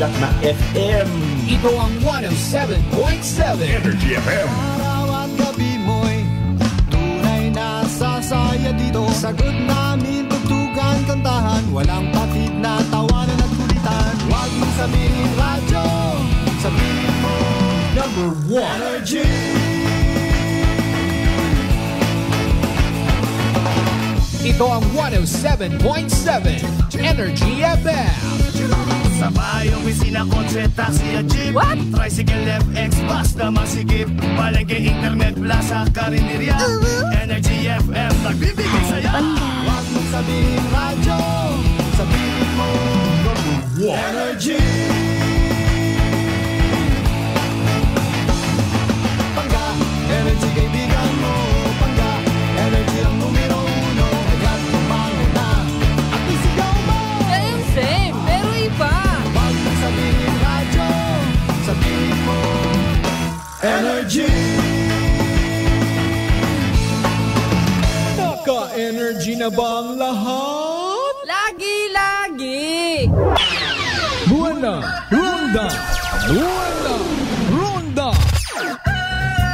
sikat na FM. Ito ang 107.7 Energy FM. Araw at gabi mo'y tunay na sasaya dito. Sagot namin, tugtugan, kantahan, walang patid na tawanan at kulitan. Huwag mong sabihin radyo, sabihin mo Number 1 Energy. Ito ang 107.7 Energy FM. Sa bayong opisina, kotse, taxi at jeep. What? Tricycle, FX, bus na masikip. Palengke, internet, plaza, karinderya. Energy FM, nagbibigay saya. Huwag mong sabihin radyo, sabihin mo Energy. Pangga, Energy kaibigan mo. Pangga, Energy ang numero uno. Agad tumango na at isigaw mo. Same, pero iba. Huwag mong sabihin radyo, sabihin mo Energy. Naka-energy na ba ang lahat? Lagi-lagi. Buwana Ronda! Buwana Ronda!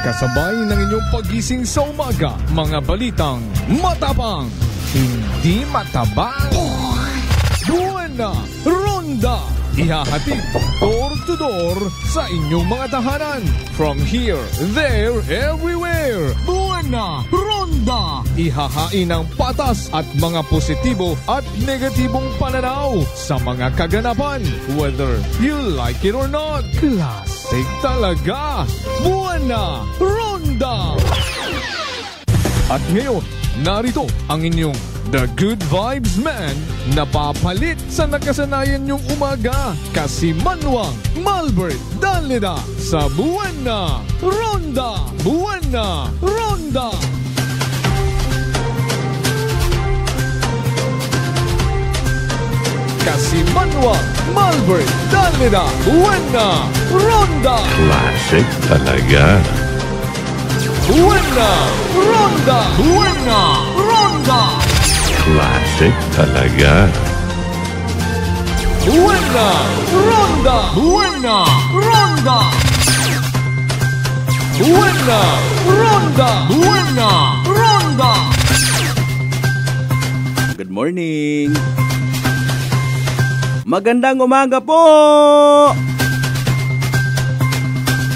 Kasabay ng inyong pagising sa umaga, mga balitang matapang, hindi matabang. Buwana Ronda! Ihahatid door to door sa inyong mga tahanan. From here, there, everywhere. Buwana Ronda! Ihahain ang patas at mga positibo at negatibong pananaw sa mga kaganapan. Whether you like it or not. Classic talaga. Buwana Ronda! At ngayon, narito ang inyong The Good Vibes Man na papalit sa nakasanayan niyong umaga. Kasimanwang Malbert Dalida sa Buwana Ronda! Buwana Ronda! Kasimanwang Malbert Dalida, Buwana Ronda! Classic talaga. Buwana Ronda! Buwana Ronda! Classic talaga. Buwana Ronda! Buwana Ronda! Buwana Ronda! Buwana Ronda! Good morning! Magandang umaga po!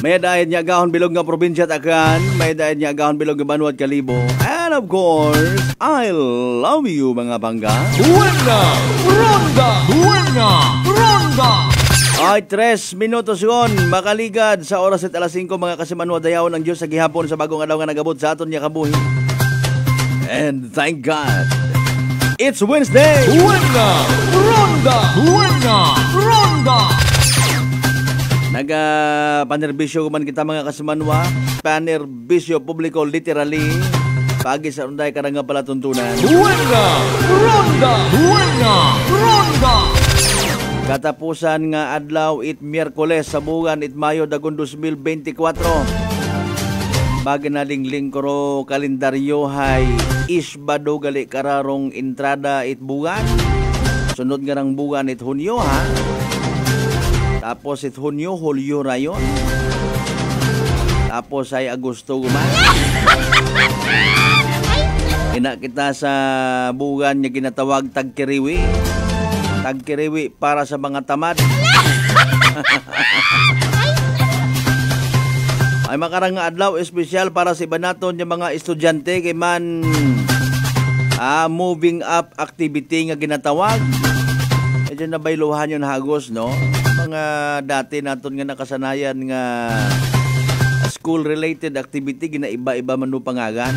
May dahil niya agahon bilog nga probinsya takan, may dahil niya agahon bilog nga Banwa at Kalibo, and of course, I love you mga bangga. Buwana Ronda! Buwana Ronda! Ay, 3 minutos yun, makaligad sa oras at alas 5 mga kasimanwa dayaw ng Diyos sa gihapon sa bagong adlaw nga nagabot sa aton niya kabuhi. And thank God, it's Wednesday! Buwana Ronda! Buwana Ronda! Panerbisyo man kita mga kasimanwa, panerbisyo publiko literally, pagi sa unday karang nga pala tuntunan. Buwana Ronda! Buwana Ronda! Katapusan nga adlaw it Miyerkules sa buwan it Mayo dagon 2024. Bagi na lingling koro kalendaryo hay isbado gali kararong entrada it buwan. Sunod nga rang buwan it Hunyo ha. Tapos it Hunyo, Hulyo rayon. Tapos ay Agosto guman. Ina kita sa buwan nga ginatawag Tagkiriwi. Tagkiriwi para sa mga tamad. Ay makarang nga adlaw espesyal para sa iba naton yung mga estudyante kay man moving up activity nga ginatawag. Medyo nabayluhan yun hagos, no? Mga dati naton nga nakasanayan nga school-related activity, ginaiba-iba man no pangagan.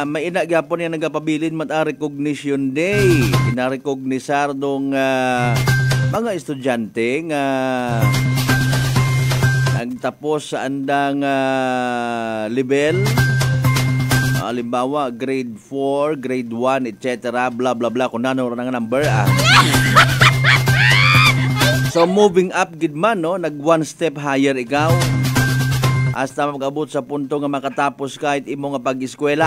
May ina gyapon yan nagapabilin mata recognition day. Kinarecognisar dong mga estudyante nga nagtapos sa andang level. Halimbawa, grade 4, grade 1, etc. Blah, blah, blah. Kung ano nga number, So, moving up, gid man, no? Nag one step higher ikaw. Hasta mag-abot sa punto nga makatapos kahit imo nga pag-eskwela.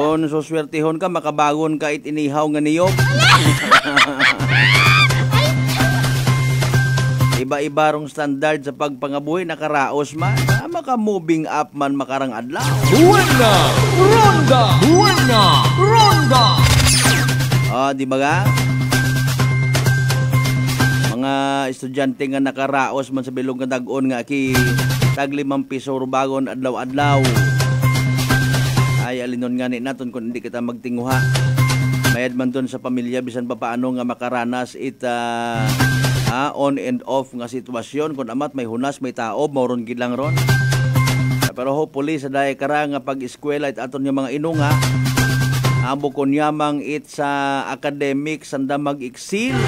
Kung suswertihon ka, makabagon ka it inihaw nga niyog. Iba-iba rong standard sa pagpangabuhi, nakaraos man. Maka-moving up man makarang adlaw. Buena Ronda! Buena Ronda! Di ba ga? Mga estudyante nga nakaraos man sa bilog nga dag-on nga ki tag 5 piso bagon adlaw-adlaw. Ay alinon nga ni naton kung hindi kita magtinguha. Mayad man ton sa pamilya bisan pa paano nga makaranas it on and off nga sitwasyon kung amat may hunas may taob mauron gid lang ron. Pero hopefully sa daay kara nga pag-eskwela it aton nga mga inunga amo kon yamang it sa academic sanda mag-excel.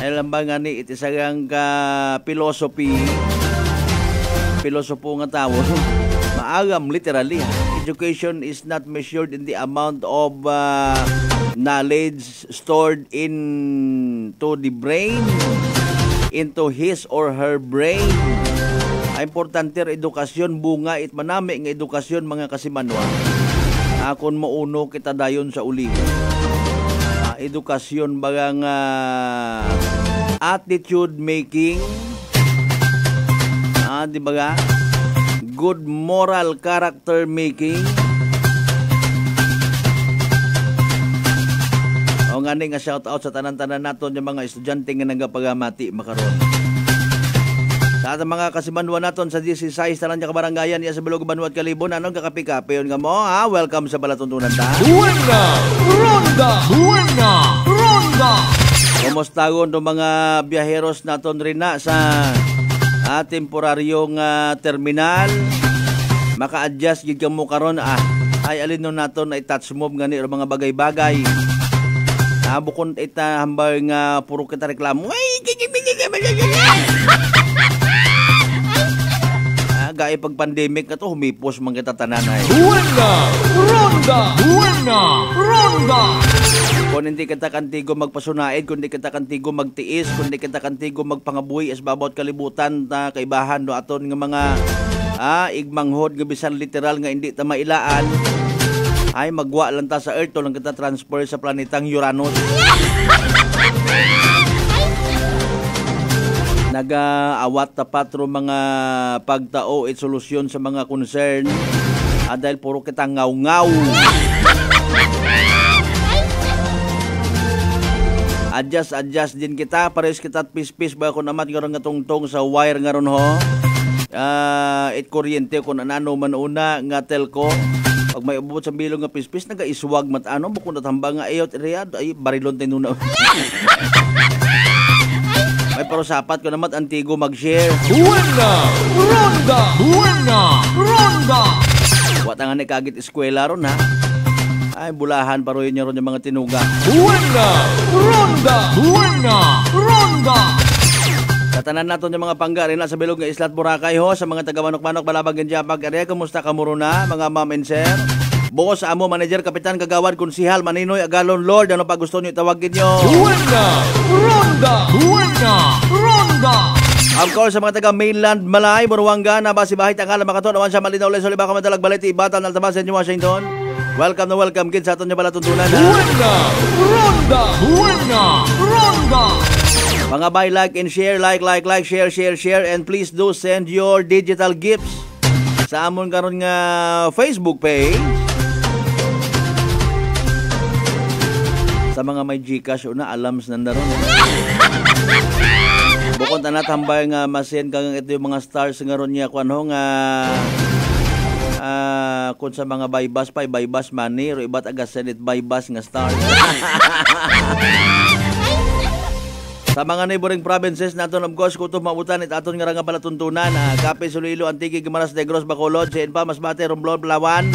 Alam ba nga ni it isagang ka philosophy filosopo nga tao maagam literally. Education is not measured in the amount of knowledge stored into the brain, into his or her brain. Importante edukasyon bunga it manami nga edukasyon mga kasimanwa. Akon mauno kita dayon sa uli. Edukasyon bagang attitude making. Di ba ga? Good moral character making. O nga nga shout out sa tanan-tanan naton yung mga estudyante nga nagapagamati makaron. Sa atong mga kasimanwa naton sa 16 tanan nga kabarangayan iya sa Bilog Banwat Kalibon anong kakapikapi yon nga mo ha? Welcome sa Balatuntunan ta. Buena Ronda! Buena Ronda! Kumusta gon do mga biyaheros naton rin na sa temporaryong terminal maka-adjust gid kamo karon ay alin no naton ay touch move gani mga bagay-bagay bukod ita hambal nga puro kita reklamo gaya pag pandemic na to humipos man kita tanan ay Buena Ronda! Buena Ronda! kung hindi kita kantigo magpasunaid, kung hindi kita kantigo magtiis, kung hindi kita kantigo magpangabuhi as babawat kalibutan na kaibahan no aton nga mga igmanghod nga bisan literal nga hindi ta mailaan ay magwa lang ta sa earth to lang kita transfer sa planetang Uranus. Nagaawat tapat ro mga pagtao at solusyon sa mga concern dahil puro kita ngaw-ngaw. Adjust din kita, pares kita at pis-pis ba kung naman nga tungtong sa wire nga ron ho. It kuryente kung ano man una nga telco. Pag may ubot sa bilog nga pis-pis, naga-iswag mat ano, bukod natambang nga ayot, ay barilon tayo nuna. May pero sapat ko naman antigo mag-share. Buena Ronda! Buena Ronda! Wata nga ni kagit eskwela ron ha. Ay, bulahan paroy niya ron yung mga tinuga. Buena Ronda! Buena Ronda! Katanan naton yung mga pangga rin sa bilog nga Islat Boracay ho, sa mga taga-manok-manok balabag ng Japag area. Kumusta ka muro na mga ma'am and sir? Boss, amo, manager, kapitan, kagawad, konsihal, maninoy, agalon, lord, ano pa gusto nyo tawagin nyo? Buena Ronda! Buena Ronda! Of course, sa mga taga-mainland Malay, Buruanga, Nabasibahay, Tangala, Makaton, Awan siya, Malinaw, Leso, Liba, Kamadalag, Baliti, Ibatan, Altabasan, New Washington. Welcome na welcome, kids, sa aton nyo pala tuntunan. Buena Ronda! Buena Ronda! Mga buy, like, and share, like, share, and please do send your digital gifts sa amon karon nga Facebook page. Sa mga may Gcash una, alams nandaron. Bukod na natambay nga masin kang ito yung mga stars nga ron niya kung ano nga kung sa mga buy bus money, ro iba't aga senit buy bus nga stars. Sa mga neighboring provinces naton of course kutob mabutan it aton nga nga palatuntunan Cape, Iloilo, Antique, Guimaras, Negros, Bacolod, Sienpa, Masbate, Romblon, Palawan.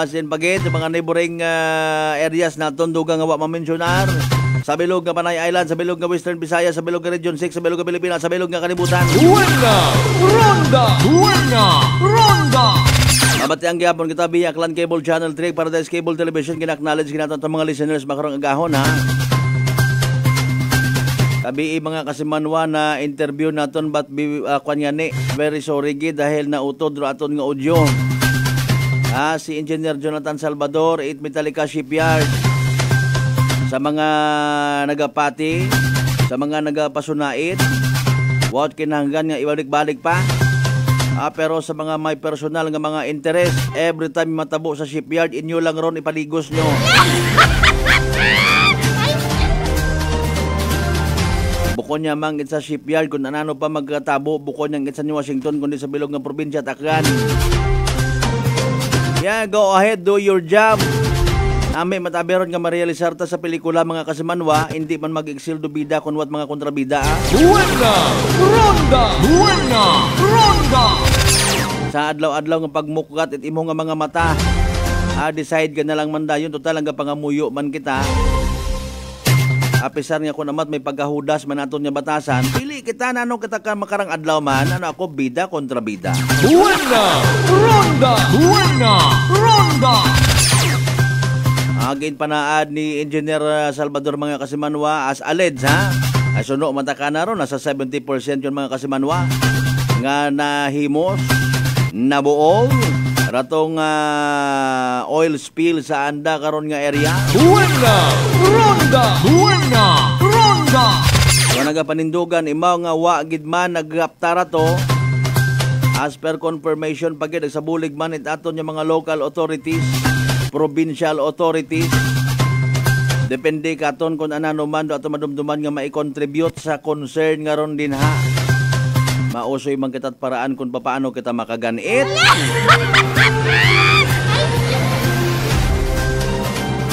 Sin Pagit, mga neighboring areas naton dugang nga wa ma-mentionar. Sa bilog nga Panay Island, sa bilog nga Western Visayas, sa bilog nga Region 6, sa bilog nga Pilipinas, sa bilog nga kalibutan. Buena Ronda! Buena Ronda! Mabati ang gyapon kita via Clan Cable Channel 3, Paradise Cable Television, kina-acknowledge kinaton ang mga listeners makarong agahon ha. Kabi mga kasimanwa na interview naton but kanya ni very sorry gid dahil nautod ro aton nga audio. Si Engineer Jonathan Salvador, 8 Metallica Shipyard. Sa mga nagapati, sa mga nagapasunait, wag kinahanggan nga ibalik-balik pa. Pero sa mga may personal nga mga interest, every time matabo sa shipyard, inyo lang ron ipaligos nyo. Bukod niya mang sa shipyard, kung anano pa magkatabo, bukod niyang sa Washington, kundi sa bilog ng probinsya, Taklan. Go ahead, do your job. Nami mataberon nga marealisar ta sa pelikula mga kasimanwa, hindi man mag-exildo bida kun wat mga kontrabida. Buena! Ronda! Buena! Ronda! Sa adlaw-adlaw nga pagmukgat it imo nga mga mata. Decide ka na lang man dayon, total nga pangamuyo man kita. Apisar nga kun amat may pagkahudas man aton nga batasan, pili kita na ano kita ka makarang adlaw man, ano ako bida kontra bida. Buena! Ronda! Buena! Ronda! Again panaad ni Engineer Salvador mga kasimanwa as alleged ha. Ay suno mata ka na ron, nasa 70% yun mga kasimanwa nga nahimos, nabuol ratong oil spill sa anda karon nga area. Buena! Ronda! Buena! Ronda! Kung nagapanindugan, imaw nga wa gid man nagaptara to. As per confirmation pagid sa bulig man it aton yung mga local authorities, provincial authorities. Depende katon kung anano man do ato madumduman nga mai-contribute sa concern nga ron din ha. Mausoy man kita paraan kung paano kita makaganit.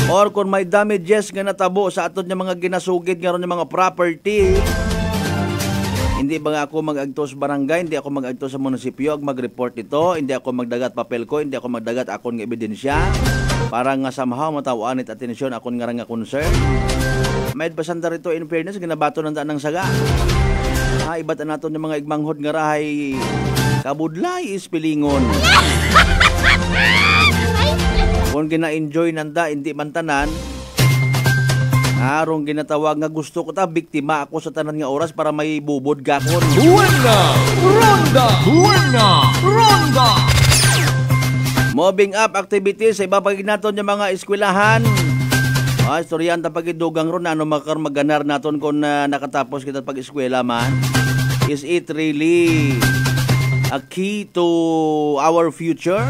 Or kung may damages nga natabo sa aton nga mga ginasugid nga ron yung mga property. Hindi ba nga ako mag-agto sa barangay, hindi ako mag-agto sa munisipyo, mag-report ito, hindi ako magdagat papel ko, hindi ako magdagat akong ebidensya. Para nga somehow matawaan at atensyon akong nga nga concern. May basanda rito in fairness, ginabato ng daan ng saga. Iba't naton yung mga igmanghod nga rahay kabudlay ispilingon. Kung gina-enjoy nanda, hindi man tanan, arong ginatawag nga gusto ko ta, biktima ako sa tanan nga oras para may bubod gakon. Buena! Ronda! Buena! Ronda! Moving up activities sa iba pagig naton yung mga eskwelahan. Istoryan ta pagidugang ron ano maganar naton kung nakatapos kita pag-eskwela man. Is it really a key to our future?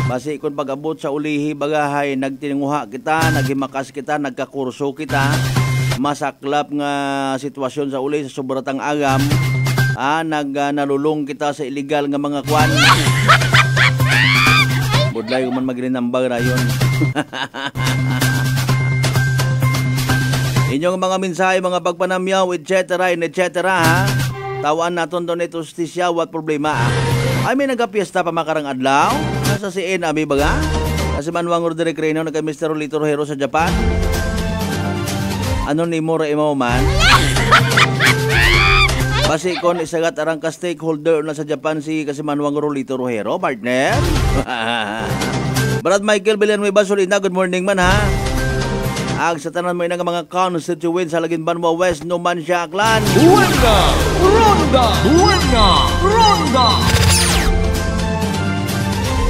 Basi kung pag-abot sa ulihi bagahay, nagtinunguha kita, naghimakas kita, nagkakurso kita, masaklap nga sitwasyon sa uli sa sobratang agam, nalulong kita sa illegal nga mga kwan. Budlay man magrinambag rayon. Inyong mga mensahe, mga pagpanamyaw, etc. ha. Tawaan naton doon ito justisya, what problema Ay may nagapiesta pa makarang adlaw. Nasa si Ami baga? Kasi Manuang Roderick Reno nagka Mr. Rolito Hero sa Japan. Ano ni Mora Imaw man? Basi kon isagat arang ka stakeholder na sa Japan si kasi Manuang Rolito Hero, partner. Brad Michael Villanueva Solina, good morning man ha. Sa tanan mo nga mga constituents sa Laguimbanwa West, Numancia, Aklan. Buena! Ronda! Buena! Ronda!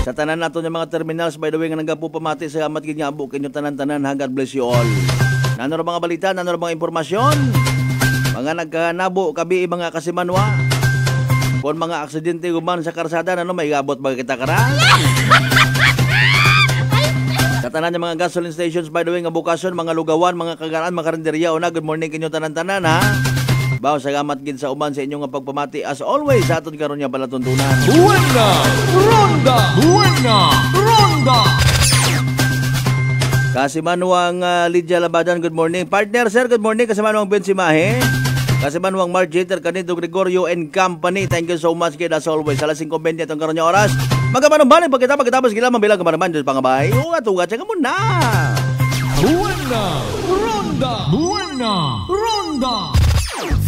Sa tanan nato yung mga terminals, by the way, nga nagapupamati sa amat nga abukin yung tanan-tanan. God bless you all. Nanoro mga balita, nanoro mga impormasyon. Mga nagkanabo, kabi mga kasimanwa. Kung mga aksidente guman sa karsada, may gabot ba kita kara? Sa tanan yung mga gasoline stations, by the way, nga bukason, mga lugawan, mga kagaraan, mga karinderya, una, good morning kinyo tanan-tanan ha. Bawo sa gamat gid sa uman sa inyong nga pagpamati as always sa aton karon nga palatuntunan. Buena! Ronda! Buena! Ronda! Kasimanwang Lydia Labadan, good morning. Partner sir, good morning. Kasimanwang Bensimahe. Kasimanwang Mark Jeter, Canito Gregorio and Company. Thank you so much kid as always. Alas 5:20 itong karon nga oras. Magamanong pagkatapos gila mabilang kamaraman Diyos pangabay. Ugat-ugat siya ka muna. Buena! Ronda! Buena! Ronda!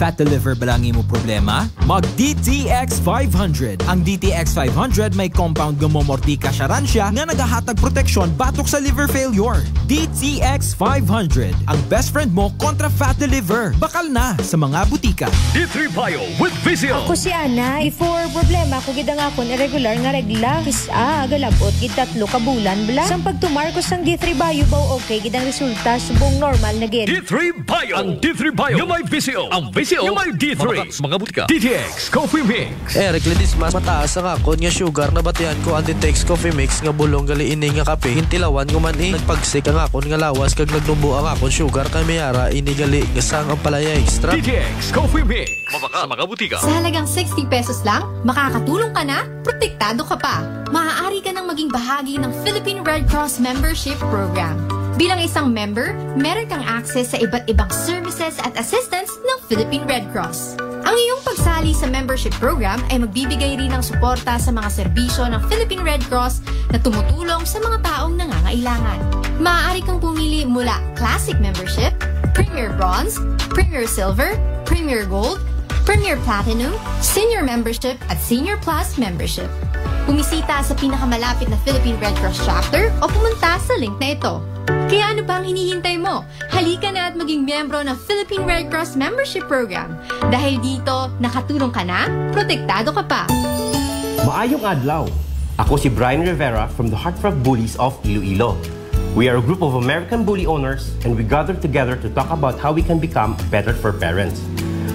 fat to liver ba lang mo problema? Mag DTX 500. Ang DTX 500 may compound nga momortika siya nga nagahatag proteksyon batok sa liver failure. DTX 500. Ang best friend mo kontra fat to liver. Bakal na sa mga butika. D3 Bio with Vizio. Ako si Ana. Before problema ko gid nga akon irregular nga regla. Kisa galabot gid 3 ka bulan bla. Sang pagtumarkos sang D3 Bio baw okay gid ang resulta subong normal na gid. D3 Bio. Ang D3 Bio yung may Vizio. Ang Vizio yung may D3. Mga butika. DTX Coffee Mix. Eric Ledis mas mataas ang akon nga sugar na batihan ko ang DTX Coffee Mix nga bulong gali ini nga kape. Hintilawan ko man nagpagsik ang akon nga lawas kag nagnubo ang akon sugar kay mayara ini gali nga sang ang palaya extra. DTX Coffee Mix. Mabaka mga butika. Sa halagang 60 pesos lang, makakatulong ka na, protektado ka pa. Maaari ka nang maging bahagi ng Philippine Red Cross Membership Program. Bilang isang member, meron kang access sa iba't ibang services at assistance ng Philippine Red Cross. Ang iyong pagsali sa membership program ay magbibigay rin ng suporta sa mga serbisyo ng Philippine Red Cross na tumutulong sa mga taong nangangailangan. Maaari kang pumili mula Classic Membership, Premier Bronze, Premier Silver, Premier Gold, Premier Platinum, Senior Membership at Senior Plus Membership. Bumisita sa pinakamalapit na Philippine Red Cross chapter o pumunta sa link na ito. Kaya ano pa ang hinihintay mo? Halika na at maging miyembro ng Philippine Red Cross Membership Program. Dahil dito, nakatulong ka na, protektado ka pa. Maayong adlaw. Ako si Brian Rivera from the Heartthrob Bullies of Iloilo. We are a group of American bully owners and we gather together to talk about how we can become better for parents.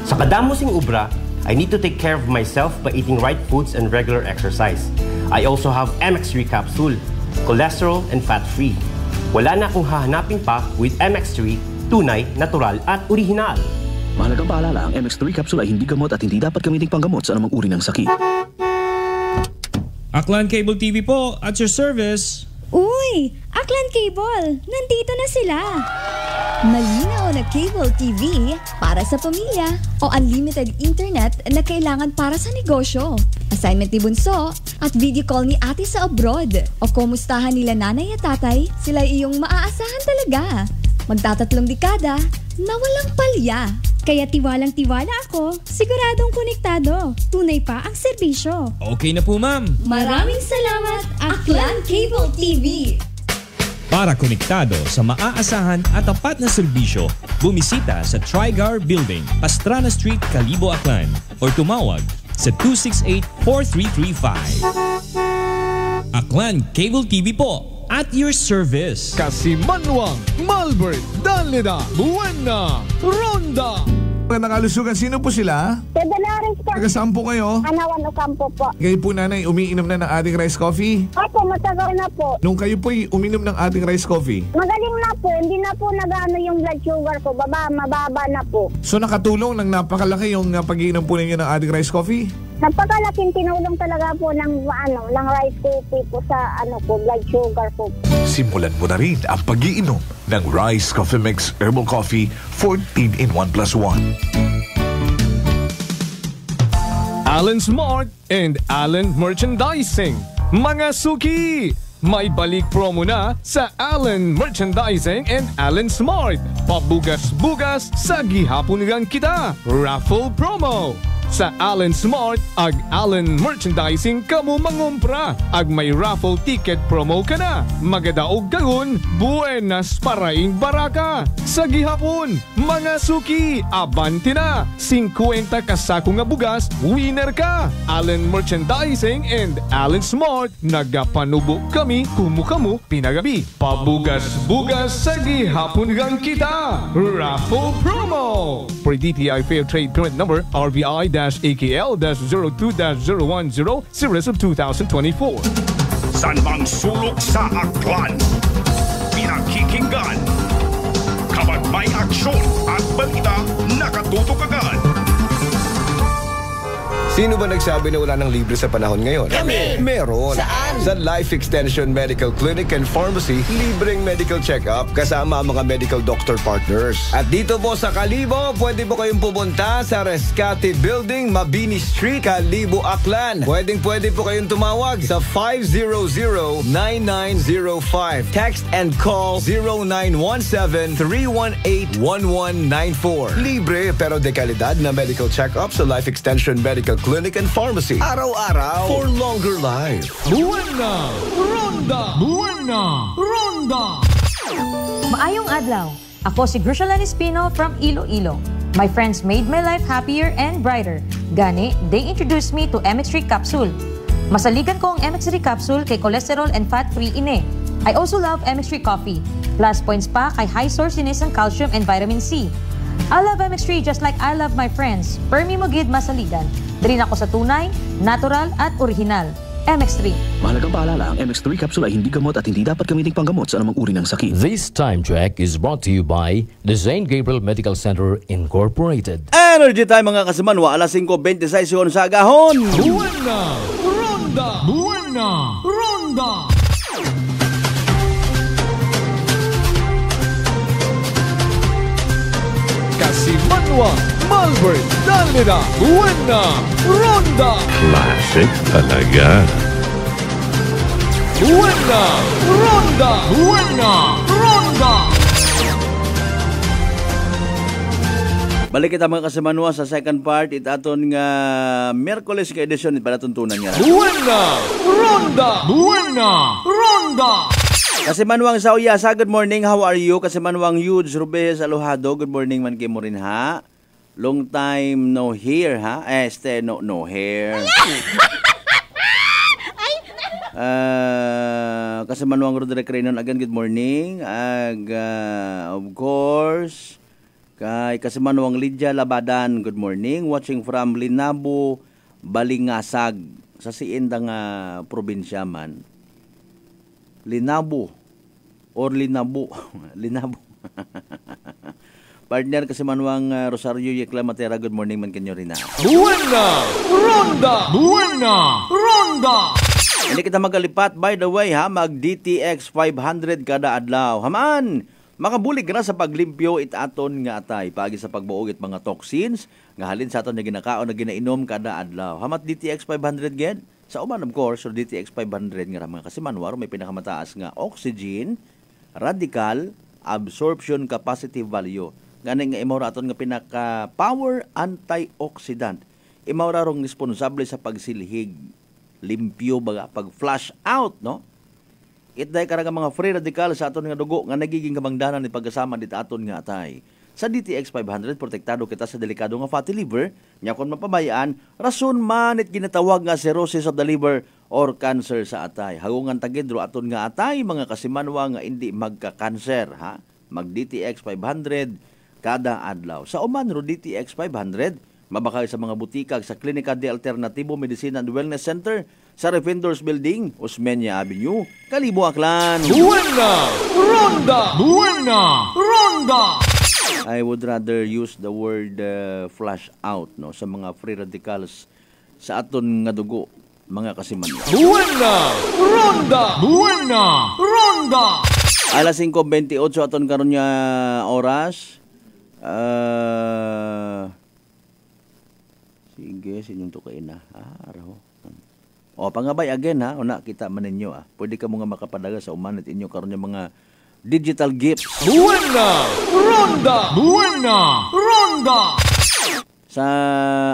Sa kadamosing ubra, I need to take care of myself by eating right foods and regular exercise. I also have MX3 capsule, cholesterol and fat-free. Wala na akong hahanapin pa with MX3, tunay, natural at orihinal. Mahalagang paalala, ang MX3 capsule ay hindi gamot at hindi dapat gamiting panggamot sa anumang uri ng sakit. Aklan Cable TV po, at your service. Uy! Aklan Cable! Nandito na sila! Malinaw na cable TV para sa pamilya o unlimited internet na kailangan para sa negosyo. Assignment ni Bunso at video call ni ate sa abroad. O kumustahan nila nanay at tatay, sila iyong maaasahan talaga. Magtatatlong dekada na walang palya. Kaya tiwalang-tiwala ako, siguradong konektado. Tunay pa ang serbisyo. Okay na po, ma'am. Maraming salamat, Aklan Cable TV. Para konektado sa maaasahan at tapat na serbisyo, bumisita sa Trigar Building, Pastrana Street, Calibo, Aklan or tumawag sa 268-4335. Aklan Cable TV po, at your service. Kasimanwang, Malbert, Danlida, Buena, Ronda. Nakalusugan, sino po sila? Pedalaris po. Taga-saan po kayo? Anawan Ocampo po. Kayo po nanay, umiinom na ng ating rice coffee? Opo, matagal na po. Nung kayo po'y uminom ng ating rice coffee? Magaling na po, hindi na po nag-ano yung blood sugar ko, mababa na po. So nakatulong ng napakalaki yung pag-iinom po ninyo ng ating rice coffee? Napakalaking tinulong talaga po ng rice coffee po sa blood sugar po. Simulan mo na rin ang pag-iinom ng Rice Coffee Mix Herbal Coffee 14 in 1+1. Allen Smart and Allen Merchandising. Mga suki! May balik promo na sa Allen Merchandising and Allen Smart. Pabugas-bugas sa gihapon nilang kita. Raffle promo. Sa Allen Smart, ag Allen Merchandising kamo mangumpra. Ag may raffle ticket promo ka na. Magadaog kagun, buenas paraing baraka. Sa gihapon, mga suki, abante na. 50 kasako nga bugas, winner ka. Allen Merchandising and Allen Smart, nagapanubo kami kumukamu pinagabi. Pabugas-bugas sa gihapon gang kita. Raffle promo. For DTI Fair Trade Current Number, RBI-AKL-02-0110, Series of 2024. San bang sulok sa Aklan? Pinakikinggan. Kapag may aksyon at balita, nakatutok agad. Sino ba nagsabi na wala ng libre sa panahon ngayon? Kami! Meron! Saan? Sa Life Extension Medical Clinic and Pharmacy, libreng medical check-up kasama ang mga medical doctor partners. At dito po sa Kalibo, pwede po kayong pumunta sa Rescate Building, Mabini Street, Kalibo, Aklan. Pwede po kayong tumawag sa 500-9905. Text and call 0917-318-1194. Libre pero de kalidad na medical check-up sa Life Extension Medical Clinic and Pharmacy. Araw-araw for longer life. Buena! Ronda! Buena! Ronda! Maayong adlaw. Ako si Grushalan Espino from Iloilo. My friends made my life happier and brighter. Gani, they introduced me to MX3 Capsule. Masaligan ko ang MX3 Capsule kay cholesterol and fat-free ine. I also love MX3 Coffee. Plus points pa kay high source din ng calcium and vitamin C. I love MX3 just like I love my friends. Permi mo gid masaligan. Diri ako sa tunay, natural at original. MX3. Mahalagang paalala, ang MX3 capsule ay hindi gamot at hindi dapat gamiting panggamot sa anumang uri ng sakit. This time check is brought to you by the St. Gabriel Medical Center Incorporated. Energy time mga kasimanwa, alas 5:26 yun sa agahon. Buena! Ronda! Buena! Ronda! Kasimanwa, Malbert, Dalera, Buena, Ronda! Classic talaga. Buena, Ronda! Buena, Ronda! Balik kita mga kasimanwa sa second part. Itaton nga Miyerkules nga edisyon. Ipalatuntunan niya. Buena, Ronda! Buena, Ronda! Kasimanwang sa Uyasa, good morning, how are you? Kasimanwang Yudes Rubes Alojado, good morning man kayo mo rin ha. Long time no hear ha. No hair. Kasimanwang Roderick Reynon again, good morning. Of course, kay Kasimanwang Lydia Labadan, good morning. Watching from Linabo, Balingasag, sa siindang probinsya man. Linabo or Linabo. Linabo. Partner Kasimanwang Rosario Yekla Matera, good morning man kanyo rin na. Buena! Ronda! Buena! Ronda! Hindi kita magalipat, by the way ha, mag DTX 500 kada adlaw. Haman! Makabulig na sa paglimpyo itaton nga atay. Pagi sa pagbuog it mga toxins, nga halin sa aton na ginakaon na ginainom kada adlaw. Hamat DTX 500 gen? Sa uman of course, or DTX 500 nga mga kasimanwar, may pinakamataas nga oxygen, radical, absorption capacity value. Ganun nga imawra aton nga pinaka-power antioxidant. Imawra rong responsable sa pagsilhig, limpyo baga, pag-flush out, no? Itday karang mga free radical sa aton nga dugo nga nagiging kabangdanan ni pagkasama dit aton nga atay. Sa DTX 500, protektado kita sa delikado nga fatty liver, nya kon mapabayaan, rason man it ginatawag nga cirrhosis of the liver or cancer sa atay. Hagungan tagidro aton nga atay, mga kasimanwa nga hindi magka-cancer, ha? Mag DTX 500 kada adlaw. Sa uman ro DTX 500, mabakay sa mga butikag sa Klinika de Alternatibo Medicine and Wellness Center sa Refendors Building, Osmeña Avenue, Kalibo, Aklan. Buena! Ronda! Buena! Ronda! I would rather use the word flush out, no, sa mga free radicals sa aton nga dugo, mga kasimanwa. Buena! Ronda! Buena! Ronda! Alas 5:28 aton karon nga oras. Sige, sinyong tukain na. Araw. O, pangabay again ha. Una, kita man ninyo ah. Pwede ka mga makapadaga sa umanit inyo karon yung mga digital gifts. Buena! Ronda! Buena! Ronda! Sa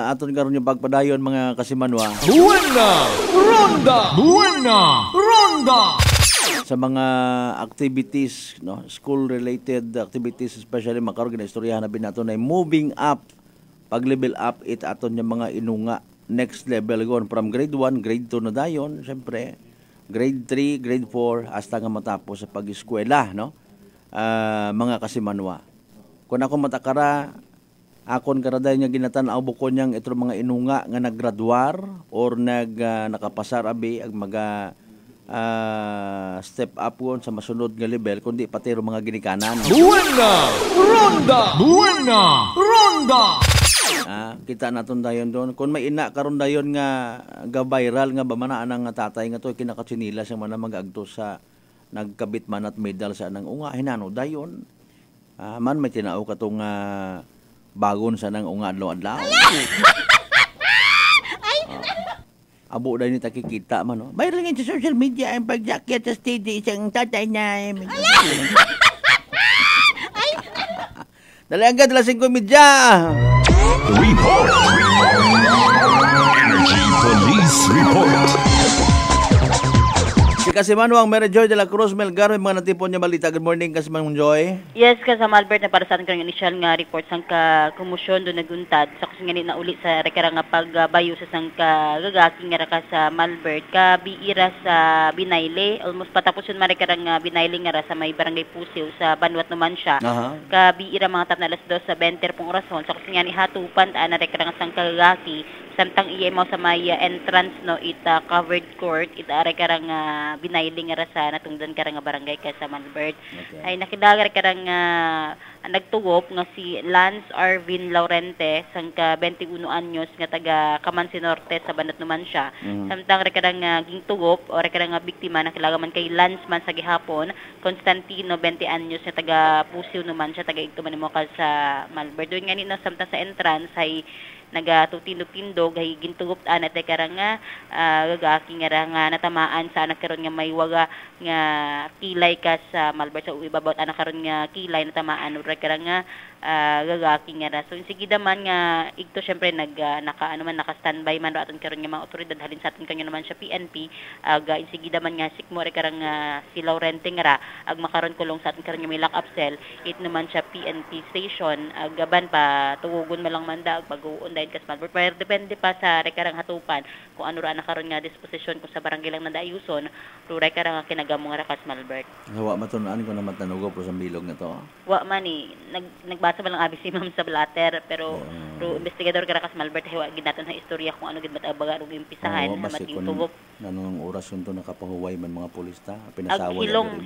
aton karon yung pagpadayon mga kasimanwa. Buena! Ronda! Buena! Ronda! Sa mga activities, no, school-related activities, especially makaroon na istoryahan na binato na moving up, pag-level up, it aton yung mga inunga, next level gon from grade 1, grade 2 na dayon, syempre, grade 3, grade 4, hasta nga matapos sa pag-eskwela, no? Mga kasimanwa. Kung ako matakara, akon karaday nga ginatanaw bukon niyang ito mga inunga nga naggraduar or nakapasar abi ang mga step up kon sa masunod nga level kundi pati ro mga ginikanan. Buena! Ronda! Buena! Ronda! kita naton dayon doon. Kung may ina karon dayon nga ga-viral nga ba manaan nga tatay nga to kinakatsinila siya man mag-agto sa nagkabit man at medal sa nang unga hinano dayon. Man may tinao ka tong bagon sa nang unga adlaw-adlaw. Abo dahil ni takikita man, no? Viral nga sa social media ang pagjakyat sa stage isang tatay na. Dali agad lasing komedya. Report. Energy Police Report. Si Kasimanwang Mary Joy de la Cruz Melgar, may mga natipon niya balita. Good morning, Kasimanwang Joy. Yes, kasama Albert, na para sa atin kang initial nga report sang ka-kumusyon doon naguntad sa kusinganit na uli sa rekara nga pagbayo sa sang kagagaki nga raka sa Malbert, ka biira sa Binayle, almost patapos yun marekara nga Binayle nga ra sa may barangay Pusiw sa Banwat naman siya. Ka biira mga tap na alas 2 sa 20 pong rason sa kusinganit hatupan na rekara nga sang kagagaki samtang iya mo sa may entrance no ita covered court ita rekara nga Binayle nga ra sa natungdan kara nga barangay ka sa Malbert. Ay nakidagar kara nga nagtugop nga si Lance Arvin Laurente sang ka 21 anyos nga taga Camansi Norte sa Banat naman siya. Samtang rekara nga gingtugop o rekara nga biktima nakilaga man kay Lance man sa gihapon Constantino 20 anyos nga taga Pusiw naman siya taga igtuman mo ka sa Malbert. Doon nga nino samtang sa entrance ay nagatutindog-tindog ay gintugop anat ay karang nga gagaki nga nga natamaan sa anak karon nga may waga nga kilay ka sa Malbert sa ibabaw anak karon nga kilay natamaan ura karang nga gagaki nga so sige daman nga igto syempre naka-standby man aton karon nga mga otoridad halin sa aton kanyo naman siya PNP sige daman nga sikmo ay karang si Laurente nga ag makaron kulong sa aton karon nga may lock up cell it naman siya PNP station gaban pa tugugon malang manda ag pag-uon kas Malbert pero depende pa sa rekarang hatupan kung ano ra nakaron nga disposisyon kung sa barangay lang nadayuson ro rekarang kinagamo nga kas Malbert. Wa matunan ko na matanugo po sa bilog na to. Wa man nagbasa man lang abi si Ma'am sa blatter pero ro investigador ka kas Malbert hiwa gid naton sa istorya kung ano gid matabaga ro impisahan sa matingtugop. Nanong oras yun to nakapahuway man mga pulis ta pinasawa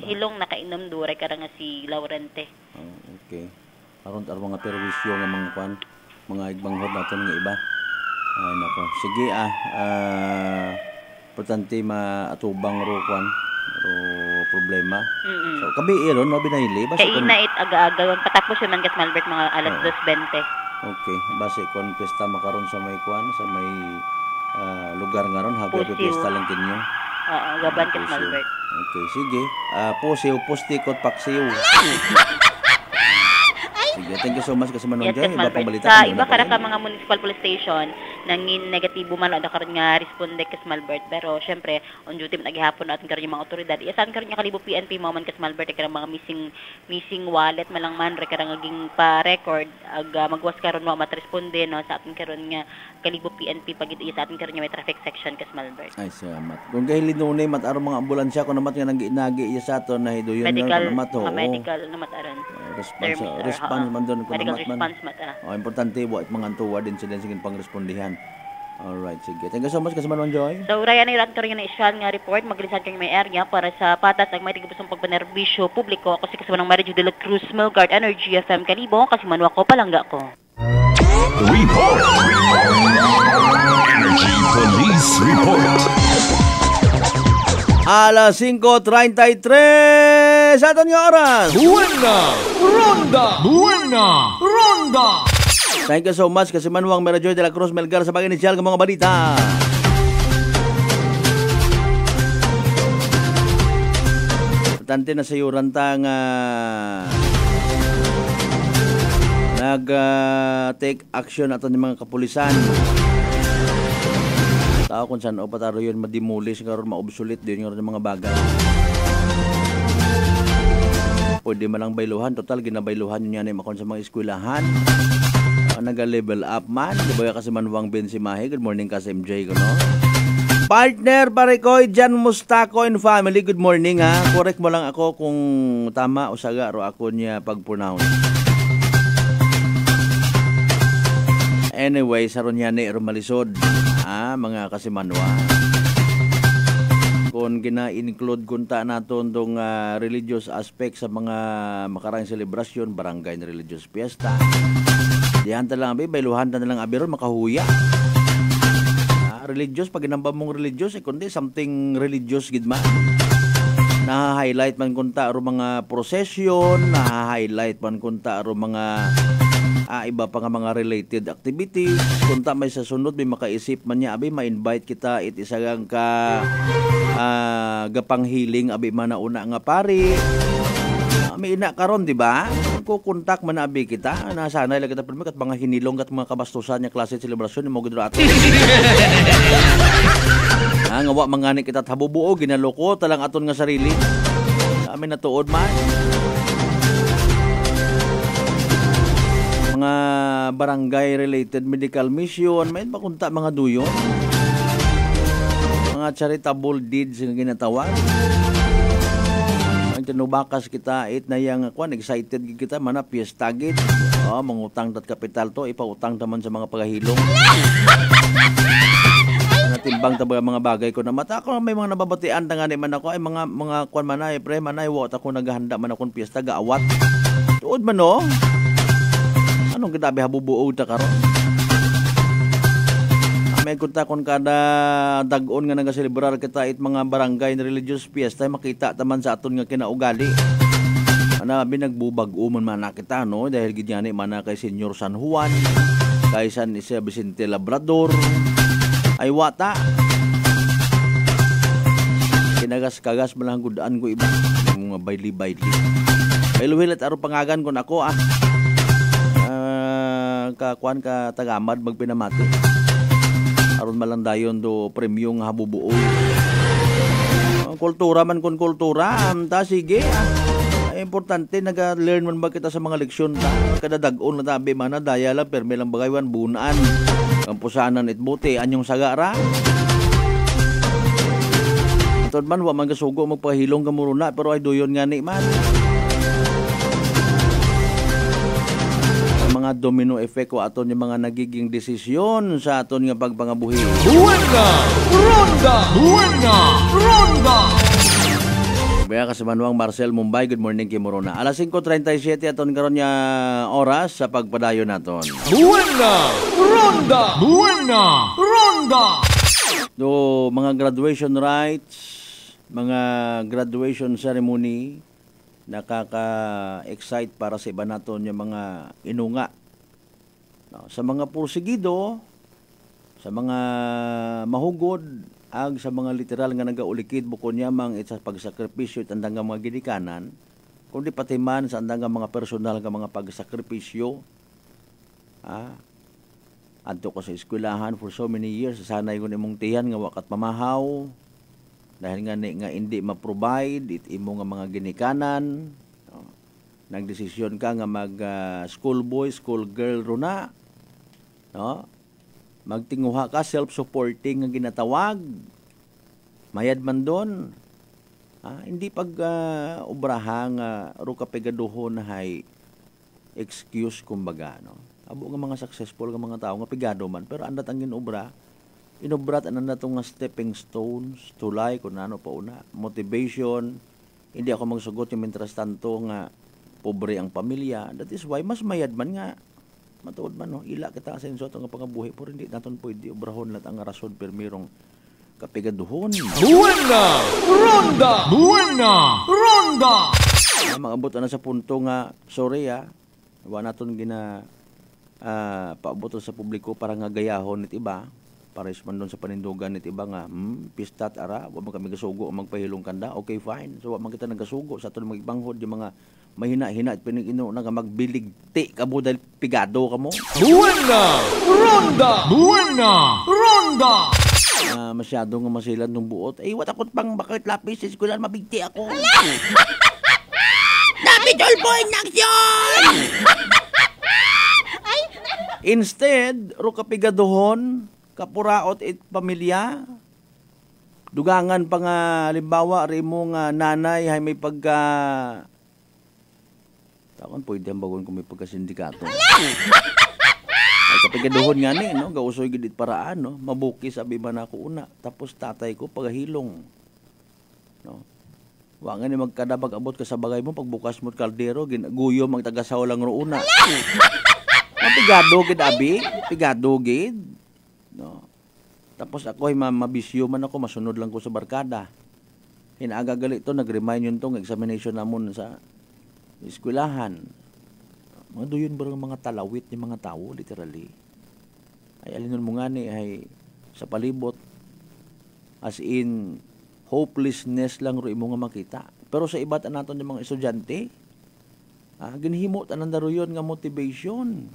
hilong nakainom do rekarang nga si Laurente. Okay. Aron mga perwisyo nga mga kwan mga igbanghod natin nga iba. Ay nako. Sige importante maatubang ro kwan ro problema. So kabi iron no Binayle base kon kay aga-aga patapos man gas Malbert mga alas 2:20. Okay, base kon pesta makaron sa may kwan sa may lugar nga ron happy pesta lang kinyo. Gaban kas Malbert. Okay, sige. Pusiw, pustikot, paksiw. Sige, thank you so much kasi manon dyan. Iba pang balita. Sa iba kara ka mga municipal police station nangin negatibo man o karon nga responde kas Malbert pero syempre on duty man gihapon natin karon yung mga otoridad. Isan karon nga kalibo PNP mo man kas Malbert kay mga missing wallet malang man re karang naging pa-record ag magwas karon mo matresponde no sa atin karon nga kalibo PNP pagid sa atin karon nga may traffic section kas Malbert. Ay salamat. Kung gahili nunay mataro mga ambulansya ko namat nga nagi iya sa aton na hiduyon medical namat aron. Response man doon kung medical naman. Response mata. Importante wa mga tuwad incident sige pangrespondihan. Alright, sige. Thank you so much kasi manon Joy. So Ryan ay rantor nga na-issue nga report maglisan kang may area para sa patas ang may tigubusong pagpanerbisyo publiko ako si kasamanang Mary Jo de la Cruz Melgard Energy FM Kalibo kasi manwa ko palangga ko. Report. Energy Police Report. Alas 5:33 sa aton nga oras. Ronda. Thank you so much kasi Manuang Mary Joy de la Cruz Melgar sa pag-inisyal ng mga balita. Importante na sa yuran tang nag-take action ato ng mga kapulisan. Tao kung saan o pataro yun madimulis karon ma-obsolete din yung mga bagay. Pwede man lang bailuhan, total ginabayluhan yun yan makon sa mga eskwelahan. Naga-level up man, di ba kasi Manuang Bensimahe. Good morning kasi MJ ko, no? Partner Parekoy, Jan Mustaco and family, good morning ha. Correct mo lang ako kung tama o saga ro ako niya pag-pronounce. Anyway, saron niya ni Romalisod, mga kasimanwa. Kung gina-include kunta naton tong religious aspect sa mga makarang selebrasyon, barangay na religious fiesta, Diyan ta lang abi, bailuhan ta na lang abi ron makahuya. Religious pag ginamba mong religious kundi something religious gid man. Na-highlight man kunta ro mga procession, na-highlight man kunta ro mga iba pa nga mga related activities. Kunta may sa sunod may makaisip man niya abi ma-invite kita it isagang ka gapanghiling abi man na una nga pari. May ina karon di ba? Kukontak man abi kita. Nasanay lang kita permi kat mga hinilong kat mga kabastusan nya klase selebrasyon mo gid ato. Nga wa mangani kita habubuo ginaloko talang aton nga sarili. Amin natuod man. Mga barangay related medical mission, may pakunta mga duyon. Mga charitable deeds nga ginatawag. Tinubakas kita it na yang excited kita mana piyesta gid. Mangutang dat kapital to ipautang taman sa mga pagahilong. Natimbang ta mga bagay ko na mata ko may mga nababatian tangani man ako ay mga kwan manay pre manay wa ta ko naghahanda man akong piyesta gaawat. Tuod man no. Anong kitabi habubuo ta karon? May kunta kon kada dag-on nga nagaselebrar kita it mga barangay na religious fiesta makita taman sa aton nga kinaugali. Ana binagbubag-o man kita no dahil gid yani man kay Senyor San Juan, kay San Isa Vicente Labrador. Ay wata. Kinagas-kagas man lang gudaan ko iba mga bayli-bayli. Bayluhilat aro pangagan kon ako kakuan ka tagamad magpinamati. Aron malandayon do premium habubuo. Kultura man kon kultura, ta sige. Importante naga-learn man ba kita sa mga leksyon ta. Kada dag-on na tabi man daya lang perme lang bagaywan bunaan. Kampusanan it buti anyong sagara. Tod man wa man gasugo magpahilong kamuruna pero ay doyon nga ni man. Mga domino effect ko aton yung mga nagiging desisyon sa aton nga pagpangabuhi. Buena Ronda! Buena Ronda! Baya kasamanuang Marcel Mumbai, good morning kay Morona. Alas 5:37 aton karon nga oras sa pagpadayon naton. Buena Ronda! Buena Ronda! Do mga graduation rites, mga graduation ceremony, nakaka-excite para sa iba naton yung mga inunga. No, sa mga pursigido, sa mga mahugod, ag sa mga literal nga nagaulikid bukod yamang sa pagsakripisyo at andang mga ginikanan, kundi pati man sa andang mga personal nga mga pagsakripisyo. Adto ko sa eskwelahan for so many years, sanay ko nimong tiyan nga wakat mamahaw, dahil nga hindi ma-provide it imo nga mga ginikanan. Nagdesisyon ka nga mag school boy, school girl runa. No? Magtinguha ka self-supporting nga ginatawag. Mayad man doon. Hindi pag obrahang ro ka pegaduhon hay excuse kumbaga, no. Abo nga mga successful nga mga tao nga pigado man pero andat ang ginobra. Inobrat anan na itong stepping stones, tulay, kung ano pa una, motivation. Hindi ako magsugot yung mientras tanto nga pobre ang pamilya. That is why mas mayad man nga. Matuod man, no? Ila kita sa inso nga pangabuhi pero hindi natin pwede obrahon lahat ang rason permirong kapigaduhon. Buena Ronda! Buena Ronda! Magabot na sa punto nga, sorry wa naton paabot sa publiko para nga gayahon nit iba. Pares man doon sa panindugan nit iba nga, pistat ara, wa man kami gasugo magpahilong kanda, okay fine. So wa man kita nagasugo sa aton magibanghod yung mga mahina-hina at pinigino na nga magbiligti kamo dahil pigado kamo. Buena Ronda! Buena Ronda! Masyado nga masilan ng buot. Ay, watakot pang bakit lapis sa eskwela mabigti ako. Napitol po in action! Instead, ro kapigadohon, kapuraot it pamilya, dugangan pa nga halimbawa rin nga nanay hay may pagka takon pwede ang bagon kung may pagkasindikato. Ay kapigadohon nga ni, no? Gausoy gid paraan, no? Mabuki sabi man ako una, tapos tatay ko pagahilong. No? Wa nga ni magkadabag abot ka sa bagay mo pagbukas mo kaldero, ginaguyo magtagasaw lang ro una. Pigado gid abi, pigado gid. No. Tapos ako ay mabisyo man ako, masunod lang ko sa barkada. Hinaaga gali to, nag-remind yun tong examination namon sa eskwelahan. Mga doon ba mga talawit ni mga tao, literally. Ay alinon mo nga ni, ay sa palibot, as in, hopelessness lang ro imo nga makita. Pero sa iba't naton yung mga estudyante, ginhimo tanan daro yun nga motivation.